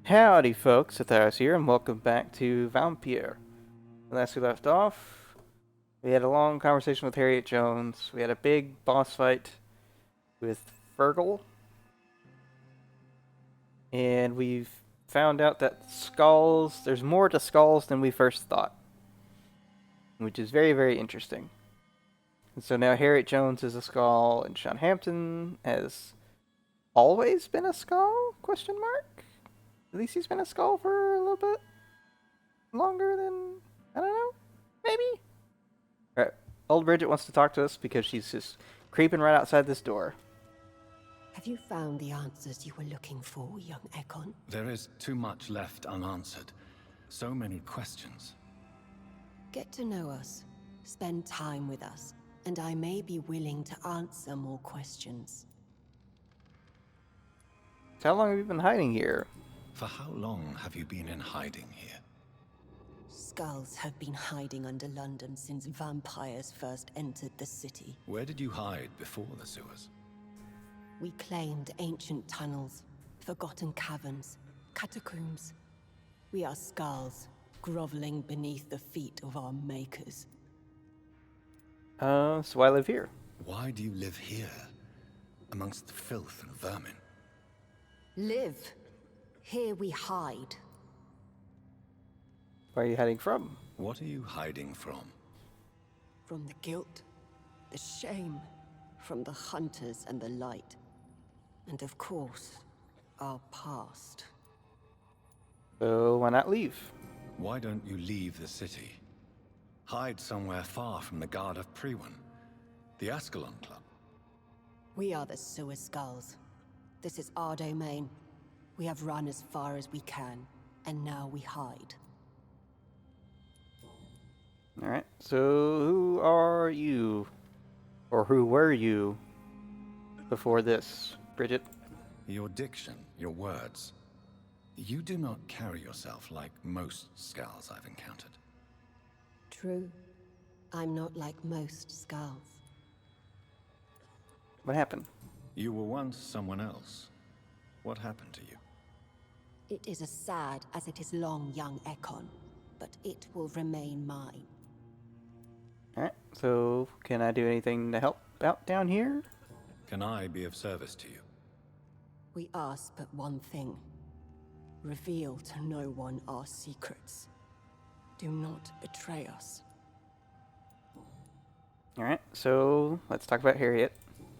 Howdy folks, Atharis here, and welcome back to Vampyr. Last we left off, we had a long conversation with Harriet Jones. We had a big boss fight with Fergal. And we've found out that skulls, there's more to skulls than we first thought. Which is very, very interesting. And so now Harriet Jones is a skull, and Sean Hampton has always been a skull? Question mark? At least he's been a skull for a little bit longer than, I don't know, maybe? Alright, old Bridget wants to talk to us because she's just creeping right outside this door. Have you found the answers you were looking for, young Ekon? There is too much left unanswered. So many questions. Get to know us, spend time with us, and I may be willing to answer more questions. So how long have you been hiding here? For how long have you been in hiding here? Skulls have been hiding under London since vampires first entered the city. Where did you hide before the sewers? We claimed ancient tunnels, forgotten caverns, catacombs. We are skulls, groveling beneath the feet of our makers. So I live here. Why do you live here, amongst the filth and vermin? Live! Here we hide. Where are you hiding from? What are you hiding from? From the guilt, the shame, from the hunters and the light. And of course, our past. So why not leave? Why don't you leave the city? Hide somewhere far from the Guard of Priwen, the Ascalon Club. We are the sewer skulls. This is our domain. We have run as far as we can, and now we hide. Alright, so who are you? Or who were you before this, Bridget? Your diction, your words. You do not carry yourself like most skulls I've encountered. True. I'm not like most skulls. What happened? You were once someone else. What happened to you? It is as sad as it is long, young Ekon, but it will remain mine. Alright, so can I do anything to help out down here? Can I be of service to you? We ask but one thing. Reveal to no one our secrets. Do not betray us. Alright, so let's talk about Harriet.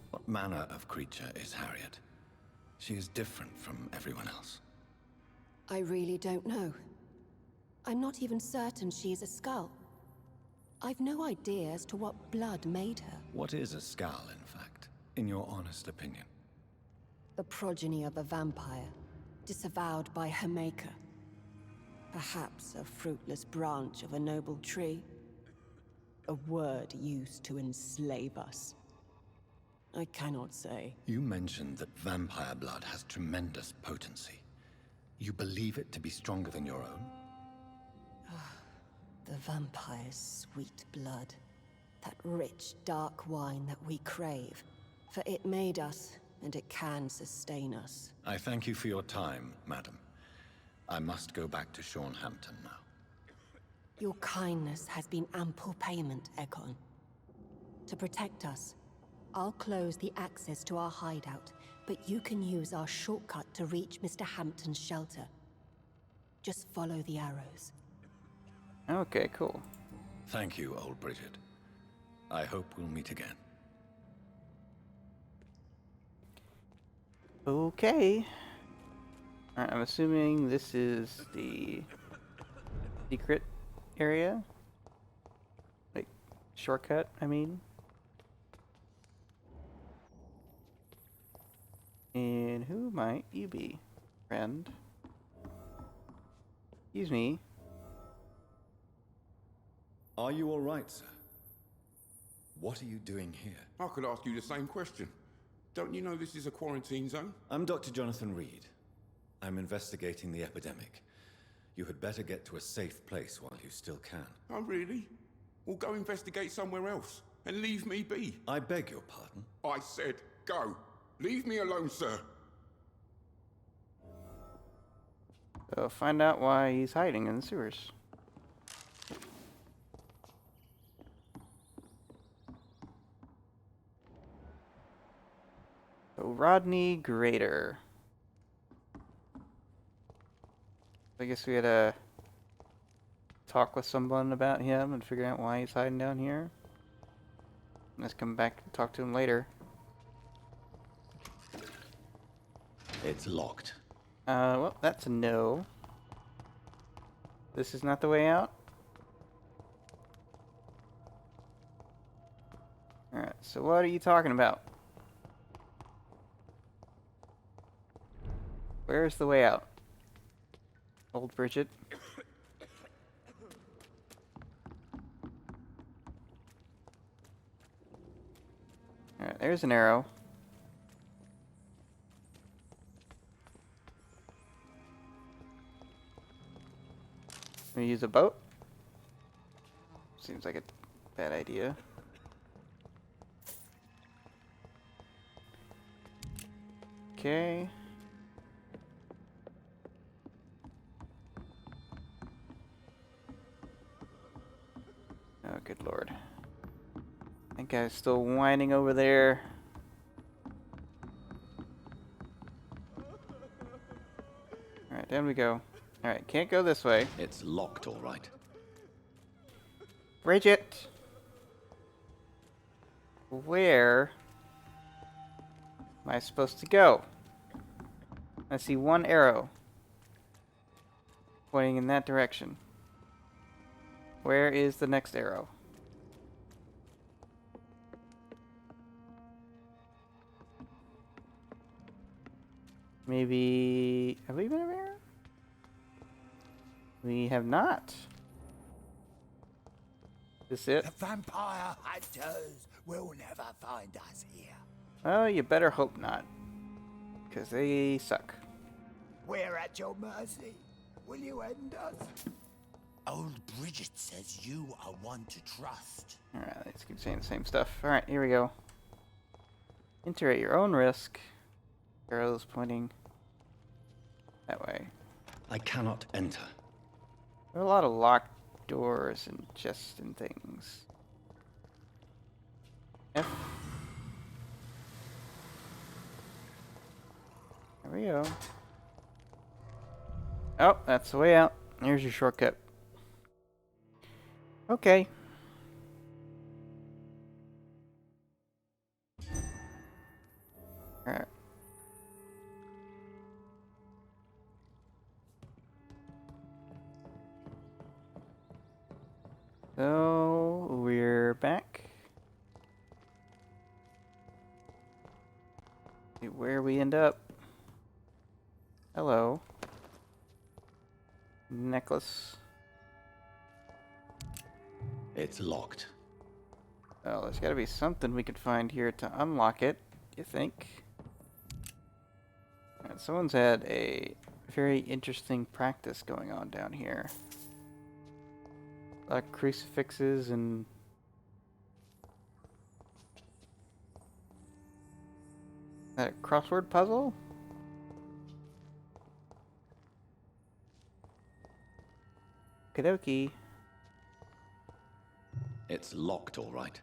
What manner of creature is Harriet? She is different from everyone else. I really don't know. I'm not even certain she is a skull. I've no idea as to what blood made her. What is a skull, in fact, in your honest opinion? The progeny of a vampire, disavowed by her maker. Perhaps a fruitless branch of a noble tree. A word used to enslave us. I cannot say. You mentioned that vampire blood has tremendous potency. You believe it to be stronger than your own? The vampire's sweet blood. That rich, dark wine that we crave. For it made us, and it can sustain us. I thank you for your time, madam. I must go back to Sean Hampton now. Your kindness has been ample payment, Ekon. To protect us, I'll close the access to our hideout, but you can use our shortcut to reach Mr. Hampton's shelter. Just follow the arrows. Okay, cool. Thank you, old Bridget. I hope we'll meet again. Okay. Alright, I'm assuming this is the secret area? Like, shortcut, I mean. And who might you be, friend? Excuse me. Are you all right, sir? What are you doing here? I could ask you the same question. Don't you know this is a quarantine zone? I'm Dr. Johnathan Reed. I'm investigating the epidemic. You had better get to a safe place while you still can. Oh, really? Well, go investigate somewhere else and leave me be. I beg your pardon? I said go. Leave me alone, sir. So find out why he's hiding in the sewers. So Rodney Grader. I guess we had to talk with someone about him and figure out why he's hiding down here. Let's come back and talk to him later. It's locked. Well, that's a no. This is not the way out? Alright, so what are you talking about? Where's the way out? Old Bridget. Alright, there's an arrow. Can we use a boat? Seems like a bad idea. Okay. Oh, good lord. That guy's still whining over there. Alright, down we go. Alright, can't go this way. It's locked, all right. Bridget! Where am I supposed to go? I see one arrow pointing in that direction. Where is the next arrow? Maybe... Have we been over here? We have not. Is this it? The vampire hunters will never find us here. Oh, you better hope not. Because they suck. We're at your mercy. Will you end us? Old Bridget says you are one to trust. Alright, let's keep saying the same stuff. Alright, here we go. Enter at your own risk. Arrows pointing that way. I cannot enter. There are a lot of locked doors and chests and things. F. There we go. Oh, that's the way out. Here's your shortcut. Okay. Alright. So, we're back. See where we end up. Hello. Necklace. It's locked. Oh, there's gotta be something we could find here to unlock it, you think? Alright, someone's had a very interesting practice going on down here. A lot of crucifixes and... Is that a crossword puzzle? Okie dokie. It's locked, all right.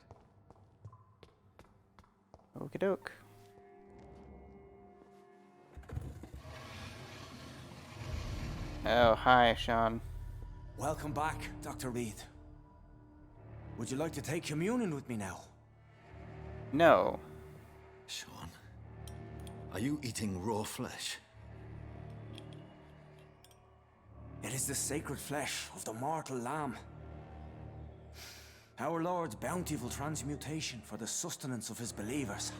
Okie doke. Oh, hi, Sean. Welcome back, Dr. Reed. Would you like to take communion with me now? No. Sean, are you eating raw flesh? It is the sacred flesh of the mortal lamb. Our Lord's bountiful transmutation for the sustenance of his believers.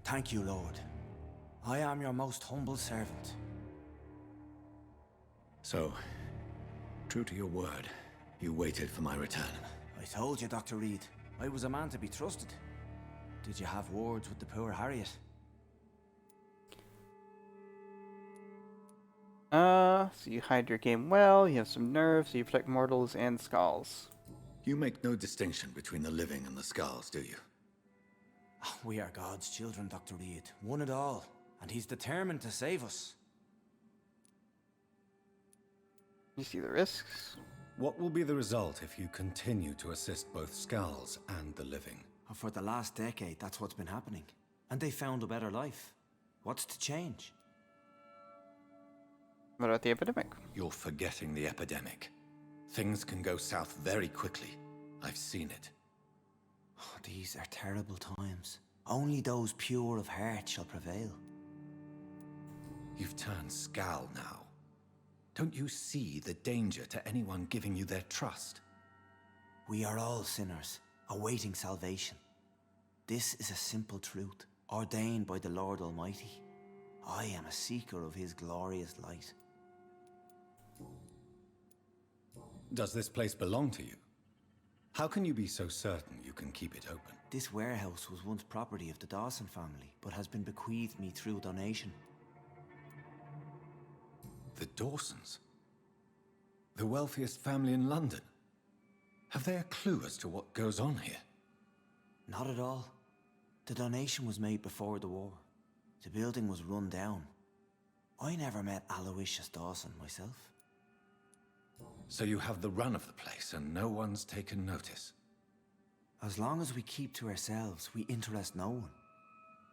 Thank you, Lord. I am your most humble servant. So, true to your word, you waited for my return. I told you, Dr. Reed, I was a man to be trusted. Did you have words with the poor Harriet? So you hide your game well, you have some nerve, so you protect mortals and skulls. You make no distinction between the living and the skulls, do you? Oh, We are God's children, Dr. Reed. One and all. And he's determined to save us. You see the risks? What will be the result if you continue to assist both Skulls and the living? For the last decade, that's what's been happening. And they found a better life. What's to change? What about the epidemic? You're forgetting the epidemic. Things can go south very quickly. I've seen it. Oh, these are terrible times. Only those pure of heart shall prevail. You've turned Skull now. Don't you see the danger to anyone giving you their trust? We are all sinners, awaiting salvation. This is a simple truth, ordained by the Lord Almighty. I am a seeker of his glorious light. Does this place belong to you? How can you be so certain you can keep it open? This warehouse was once property of the Dawson family, but has been bequeathed me through donation. The Dawsons? The wealthiest family in London? Have they a clue as to what goes on here? Not at all. The donation was made before the war. The building was run down. I never met Aloysius Dawson myself. So you have the run of the place and no one's taken notice? As long as we keep to ourselves, we interest no one.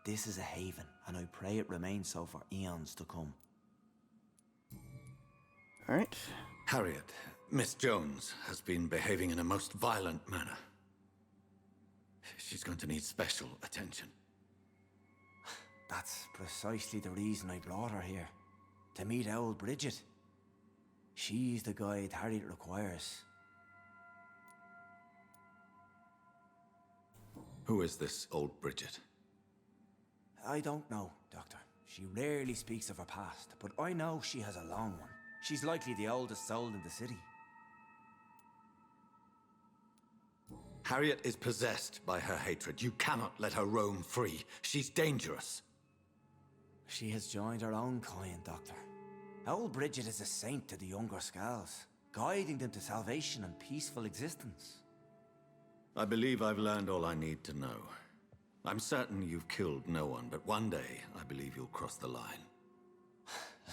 This is a haven, and I pray it remains so for eons to come. Alright. Harriet, Miss Jones has been behaving in a most violent manner. She's going to need special attention. That's precisely the reason I brought her here. To meet old Bridget. She's the guide Harriet requires. Who is this old Bridget? I don't know, Doctor. She rarely speaks of her past, but I know she has a long one. She's likely the oldest soul in the city. Harriet is possessed by her hatred. You cannot let her roam free. She's dangerous. She has joined her own kind, Doctor. Old Bridget is a saint to the younger Skulls, guiding them to salvation and peaceful existence. I believe I've learned all I need to know. I'm certain you've killed no one, but one day I believe you'll cross the line.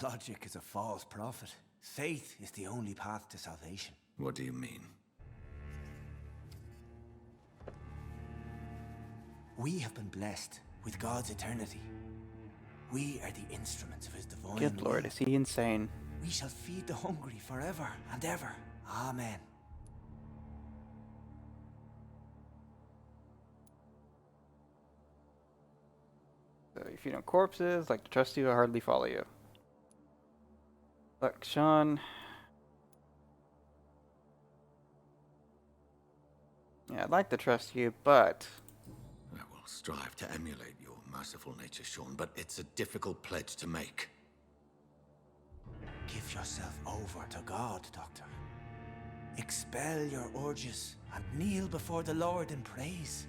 Logic is a false prophet. Faith is the only path to salvation. What do you mean? We have been blessed with God's eternity. We are the instruments of his divine Good Lord, will. is he insane? We shall feed the hungry forever and ever. Amen. So if you know corpses, like to trust you, I hardly follow you. Look, Sean. Yeah, I'd like to trust you, but I will strive to emulate your merciful nature, Sean, but it's a difficult pledge to make. Give yourself over to God, Doctor. Expel your urges and kneel before the Lord in praise.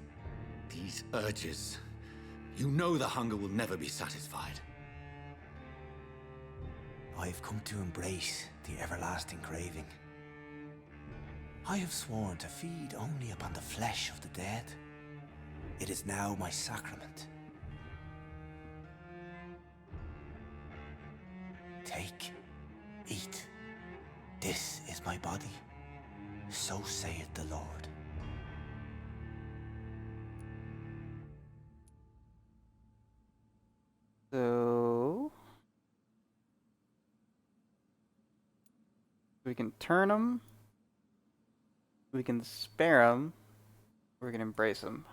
These urges. You know the hunger will never be satisfied. I've come to embrace the everlasting craving. I have sworn to feed only upon the flesh of the dead. It is now my sacrament. Take, eat. This is my body. So saith the Lord. so we can turn them. We can spare them. We can embrace them.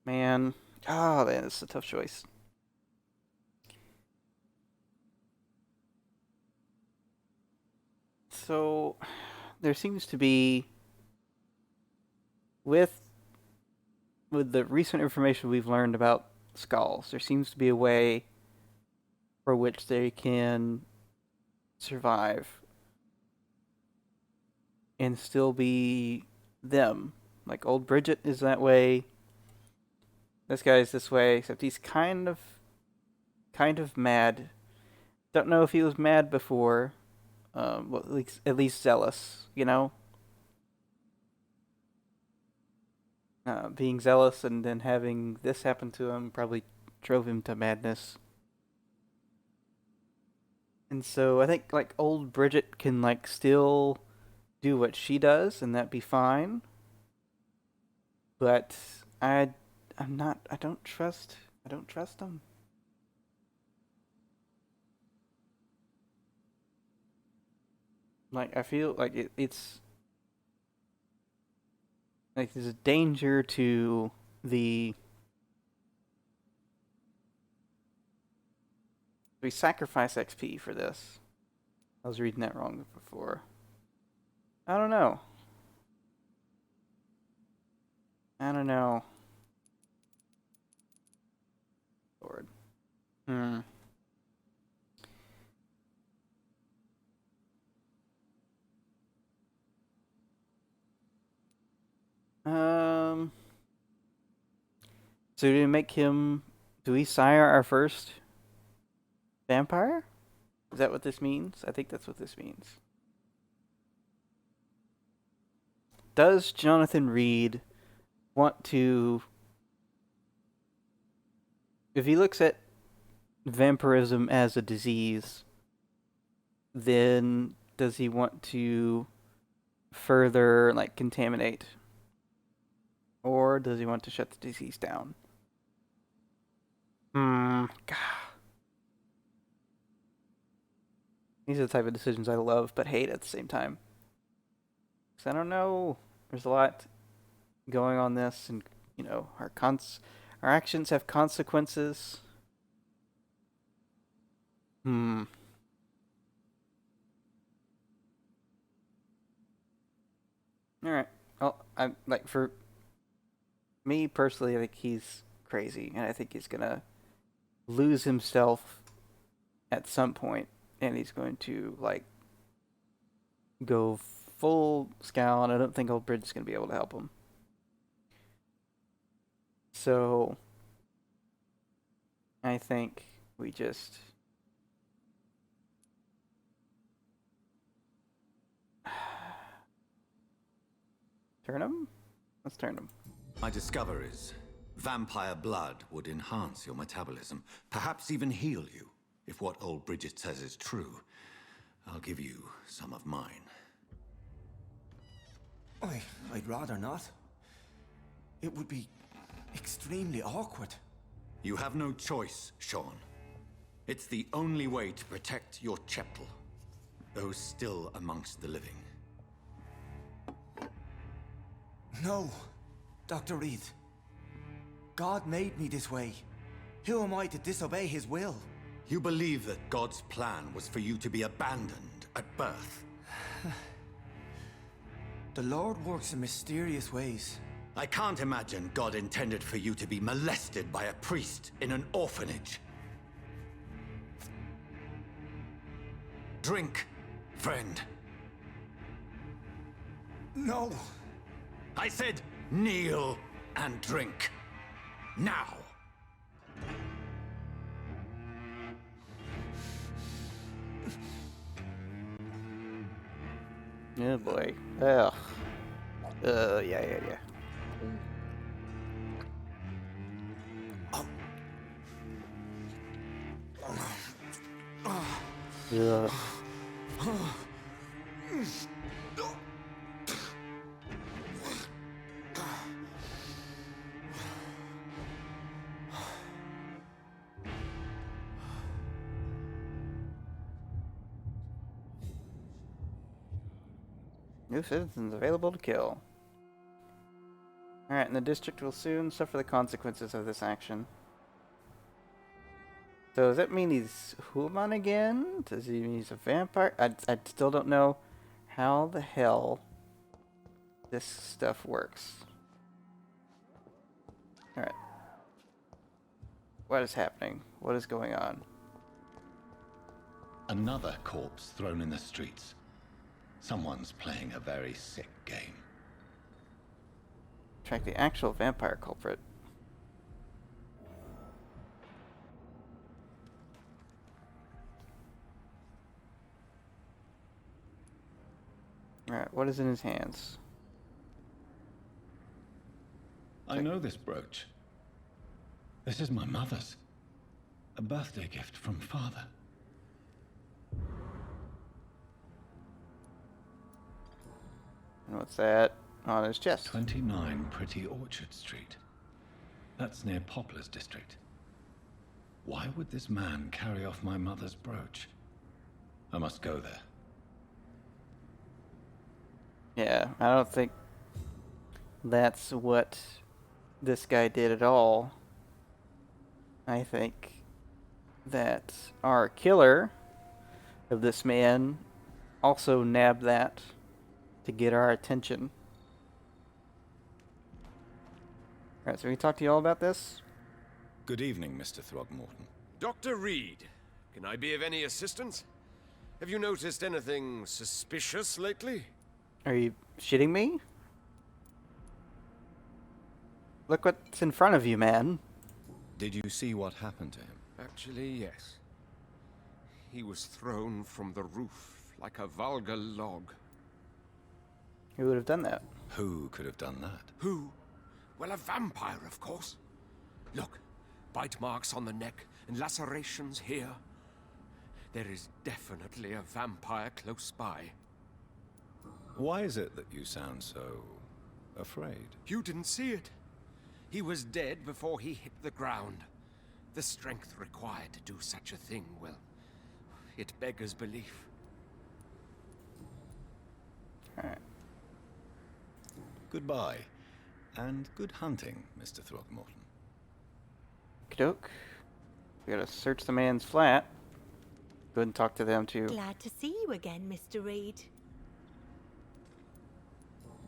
Man. Oh, man, this is a tough choice. So, there seems to be, with the recent information we've learned about skulls, there seems to be a way for which they can survive and still be them. Like old Bridget is that way. This guy's this way, except he's kind of mad. Don't know if he was mad before. Well, at least zealous, you know. being zealous and then having this happen to him probably drove him to madness. And so I think like old Bridget can like still do what she does and that be fine. But I'm not I don't trust him. Like I feel like it's like there's a danger to the we sacrifice XP for this. I was reading that wrong before. I don't know. Lord. Hmm. So do we make him? Do we sire our first vampire? Is that what this means? I think that's what this means. Does Johnathan Reed want to? If he looks at vampirism as a disease, then does he want to further like contaminate, or does he want to shut the disease down? God. These are the type of decisions I love but hate at the same time. Because I don't know. There's a lot going on this, and you know, our actions have consequences. All right. Well, I'm like for me personally, I think he's crazy, and I think he's gonna lose himself at some point, and he's going to like go full scowl, and I don't think Old Bridge is gonna be able to help him. So I think we just turn him. Let's turn him. My discoveries. Vampire blood would enhance your metabolism, perhaps even heal you. If what old Bridget says is true, I'll give you some of mine. I'd rather not. It would be extremely awkward. You have no choice, Sean. It's the only way to protect your cheptel, those still amongst the living. No, Dr. Reed. God made me this way. Who am I to disobey his will? You believe that God's plan was for you to be abandoned at birth? The Lord works in mysterious ways. I can't imagine God intended for you to be molested by a priest in an orphanage. Drink, friend. No. I said kneel and drink. Now. Oh boy. Ugh. Yeah. Ugh. New citizens available to kill. Alright, and the district will soon suffer the consequences of this action. So does that mean he's human again? Does he mean he's a vampire? I still don't know how the hell this stuff works. Alright. What is happening? What is going on? Another corpse thrown in the streets. Someone's playing a very sick game. Track the actual vampire culprit. Alright, what is in his hands? I know this brooch. This is my mother's. A birthday gift from father. And what's that on his chest? 29 Pretty Orchard Street. That's near Poplar's district. Why would this man carry off my mother's brooch? I must go there. Yeah, I don't think that's what this guy did at all. I think that our killer of this man also nabbed that to get our attention. Alright, so we can talk to you all about this? Good evening, Mr. Throgmorton. Dr. Reed, can I be of any assistance? Have you noticed anything suspicious lately? Are you shitting me? Look what's in front of you, man. Did you see what happened to him? Actually, yes. He was thrown from the roof like a vulgar log. Who would have done that? Who could have done that? Who? Well, a vampire, of course. Look, bite marks on the neck and lacerations here. There is definitely a vampire close by. Why is it that you sound so afraid? You didn't see it. He was dead before he hit the ground. The strength required to do such a thing, well, it beggars belief. Alright. Goodbye, and good hunting, Mr. Throgmorton. Okey-doke. We gotta search the man's flat. Go ahead and talk to them too. Glad to see you again, Mr. Reed.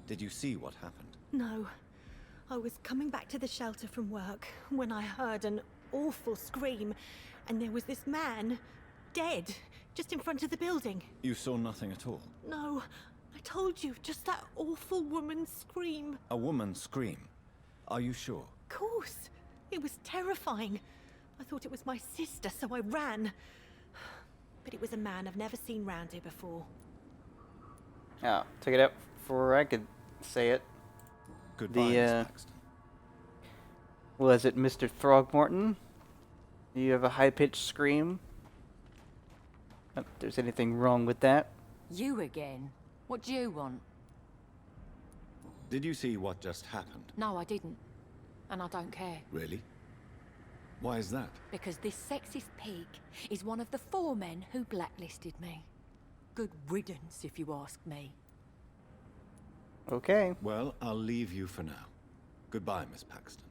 Did you see what happened? No. I was coming back to the shelter from work when I heard an awful scream, and there was this man, dead, just in front of the building. You saw nothing at all? No, I told you, just that awful woman's scream. A woman scream? Are you sure? Of course. It was terrifying. I thought it was my sister, so I ran. But it was a man I've never seen round here before. Oh, took it out before I could say it. Goodbye, Miss Paxton. Was it Mr. Throgmorton? Do you have a high-pitched scream? Not that there's anything wrong with that. You again? What do you want? Did you see what just happened? No, I didn't. And I don't care. Really? Why is that? Because this sexist pig is one of the 4 men who blacklisted me. Good riddance, if you ask me. Okay. Well, I'll leave you for now. Goodbye, Miss Paxton.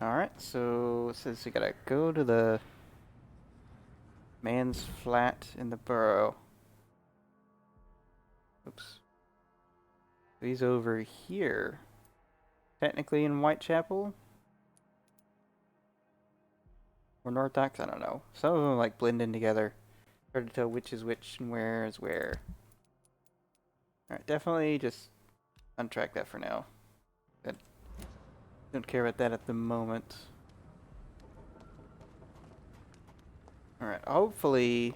Alright, so it says we gotta go to the man's flat in the borough. Oops. He's over here. Technically in Whitechapel? Or North Docks? I don't know. Some of them like blend in together. Hard to tell which is which and where is where. Alright, definitely just untrack that for now. Don't care about that at the moment. Alright, hopefully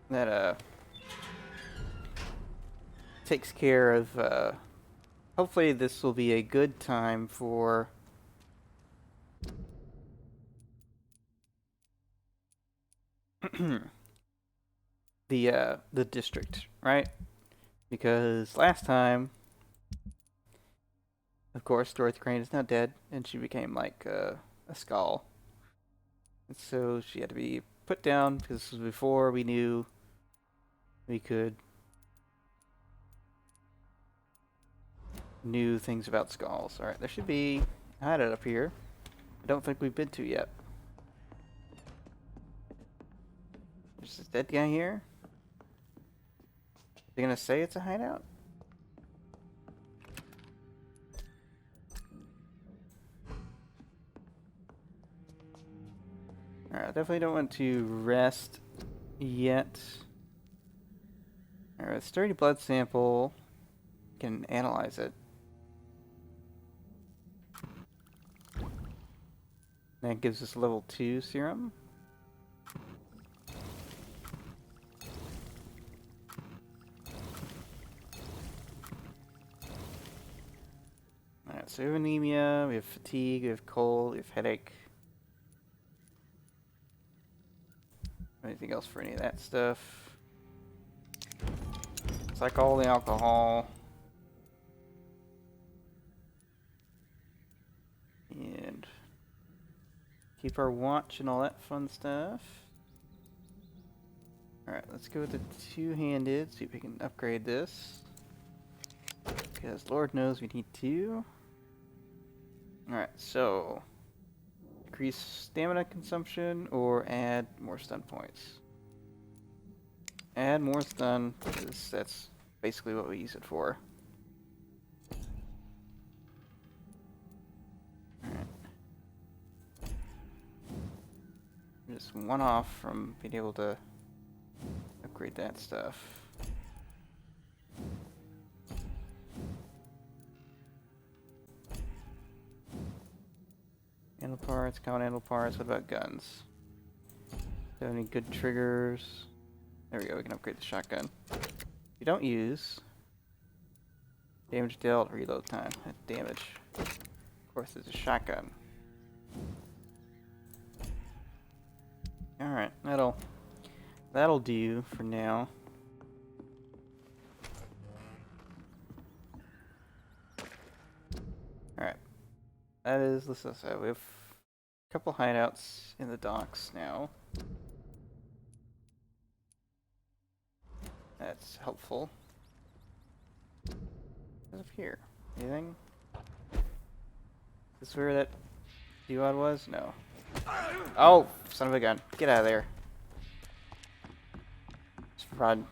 that takes care of hopefully this will be a good time for the district, right? Because last time, of course, Dorothy Crane is now dead, and she became like a skull. And so she had to be put down because this was before we knew we could new things about skulls. Alright, there should be a hideout up here. I don't think we've been to yet. There's this dead guy here. They gonna say it's a hideout? Alright, I definitely don't want to rest yet. Alright, with sturdy blood sample, can analyze it. That gives us level 2 serum. so we have anemia, we have fatigue, we have cold, we have headache. Anything else for any of that stuff? It's like all the alcohol. And keep our watch and all that fun stuff. Alright, let's go with the two-handed, see if we can upgrade this. Because Lord knows we need to. Alright, so increase stamina consumption or add more stun points. Add more stun, because that's basically what we use it for. Alright. Just one off from being able to upgrade that stuff. Handle parts, common handle parts. What about guns? Do you have any good triggers? There we go, we can upgrade the shotgun. You don't use damage dealt, reload time. Damage. Of course, it's a shotgun. Alright, that'll do for now. Alright. That is, let's say, we have a couple hideouts in the docks now. That's helpful. What's up here? Anything? Is this where that dude was? No. Oh, son of a gun. Get out of there. Just run.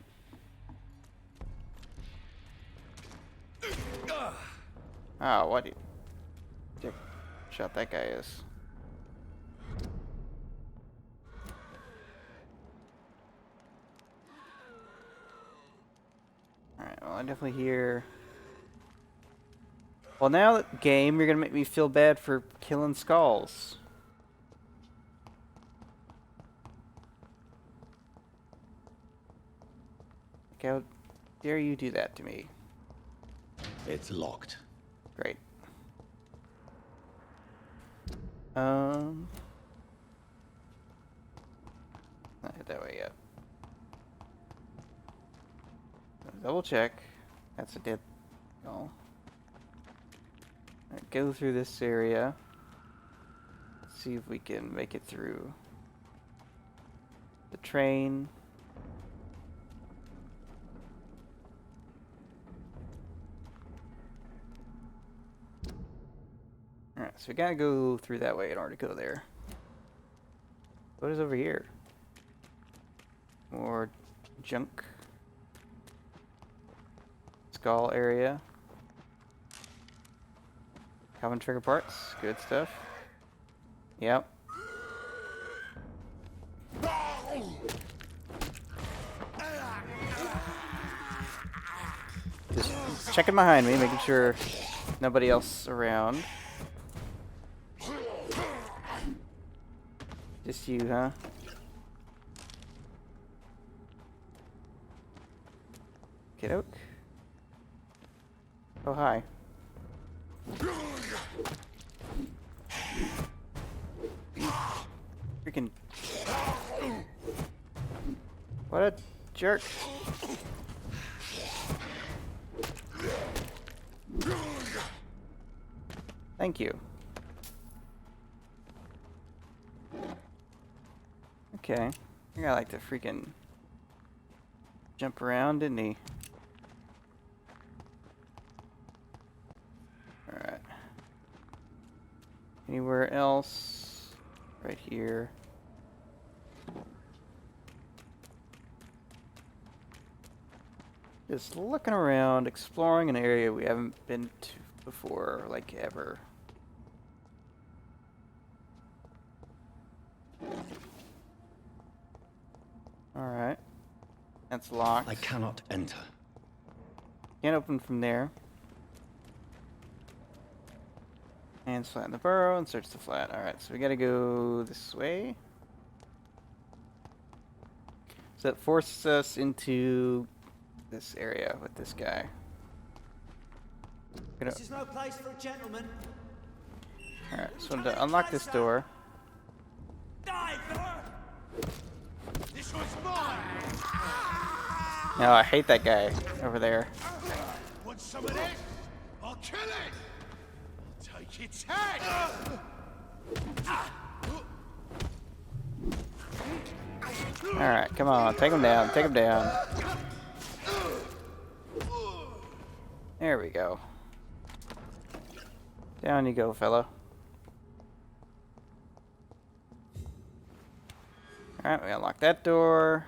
Oh, what do you shot that guy is? Alright, well I definitely hear... Well now that game, you're gonna make me feel bad for killing skulls. How dare you do that to me? It's locked. Great. Not hit that way yet. Double check. That's a dead skull. Alright, go through this area. See if we can make it through the train. Alright, so we gotta go through that way in order to go there. What is over here? More junk. Skull area. Common trigger parts. Good stuff. Yep. Just checking behind me, making sure nobody else around. Just you, huh? Kiddoke? Oh, hi. Freaking... What a jerk. Thank you. Okay. I gotta like to freaking jump around, didn't he? Alright. Anywhere else? Right here. Just looking around, exploring an area we haven't been to before, like ever. Alright. That's locked. I cannot enter. Can't open from there. And flatten the burrow and search the flat. Alright, so we gotta go this way. So that forces us into this area with this guy. Gonna... This is no place for a gentleman. Alright, so to unlock this door. This was mine. No, I hate that guy over there. Want some of this? I'll kill it. I'll take its head. Alright, come on, take him down, take him down. There we go. Down you go, fella. Alright, we unlock that door.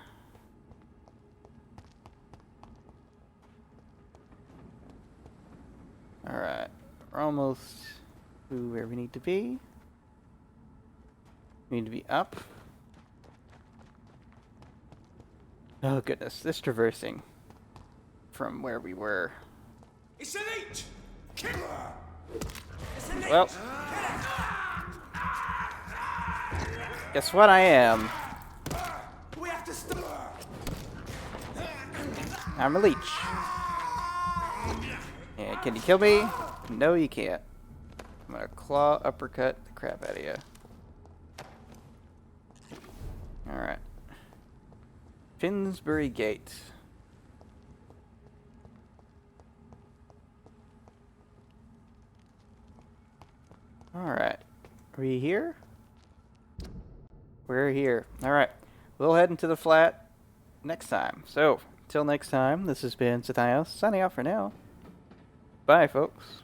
Alright, we're almost to where we need to be. We need to be up. Oh goodness, this traversing from where we were. It's an eat. Kill her. Well, guess what I am? We have to stop. I'm a leech. And can you kill me? No, you can't. I'm gonna claw uppercut the crap out of you. Alright. Finsbury Gate. Alright. Are we here? We're here. Alright. We'll head into the flat next time. So, till next time, this has been Sathios signing out for now. Bye, folks.